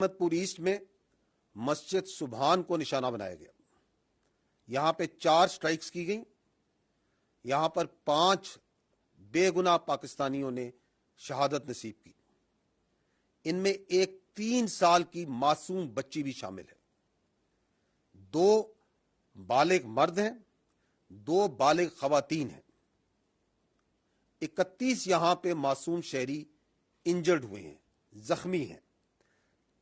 احمد پور ایسٹ میں مسجد سبحان کو نشانہ بنایا گیا. یہاں پہ 4 سٹرائکس کی گئیں. یہاں پر 5 بے گناہ پاکستانیوں نے شہادت نصیب کی. ان میں ایک 3 سال کی معصوم بچی بھی شامل ہے. 2 بالغ مرد ہیں, 2 بالغ خواتین ہیں. 31 یہاں پہ معصوم شہری انجرڈ ہوئے ہیں, زخمی ہیں,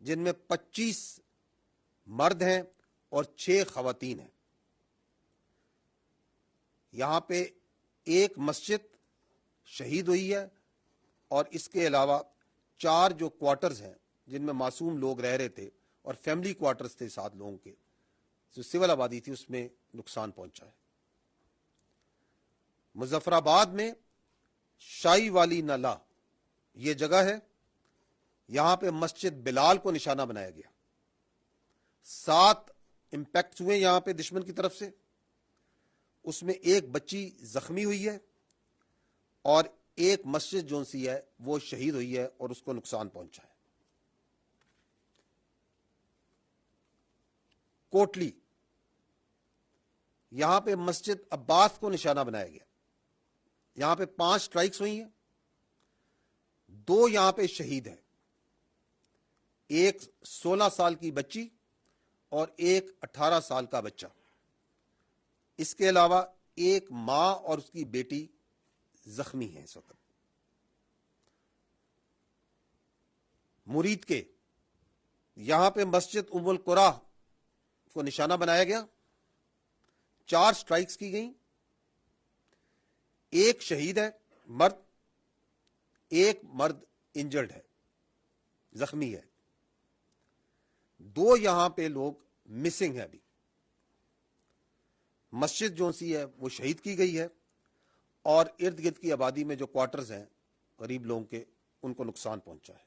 جن میں 25 مرد ہیں اور 6 خواتین ہیں. یہاں پہ ایک مسجد شہید ہوئی ہے اور اس کے علاوہ 4 جو کوارٹرز ہیں جن میں معصوم لوگ رہ رہے تھے اور فیملی کوارٹرز تھے 7 لوگوں کے, جو سول آبادی تھی, اس میں نقصان پہنچا ہے. مظفر آباد میں شائی والی نالہ یہ جگہ ہے. یہاں پہ مسجد بلال کو نشانہ بنایا گیا. 7 امپیکٹ ہوئے یہاں پہ دشمن کی طرف سے. اس میں ایک بچی زخمی ہوئی ہے اور ایک مسجد جو سی ہے وہ شہید ہوئی ہے اور اس کو نقصان پہنچا ہے. کوٹلی, یہاں پہ مسجد عباس کو نشانہ بنایا گیا. یہاں پہ 5 سٹرائکس ہوئی ہیں. 2 یہاں پہ شہید ہیں, ایک 16 سال کی بچی اور ایک 18 سال کا بچہ. اس کے علاوہ ایک ماں اور اس کی بیٹی زخمی ہیں اس وقت. مرید کے یہاں پہ مسجد ام القرا کو نشانہ بنایا گیا. 4 سٹرائکس کی گئیں. ایک شہید ہے مرد, ایک مرد انجرڈ ہے, زخمی ہے. 2 یہاں پہ لوگ مسنگ ہیں. ابھی مسجد جو سی ہے وہ شہید کی گئی ہے اور ارد گرد کی آبادی میں جو کوارٹرز ہیں غریب لوگوں کے, ان کو نقصان پہنچا ہے.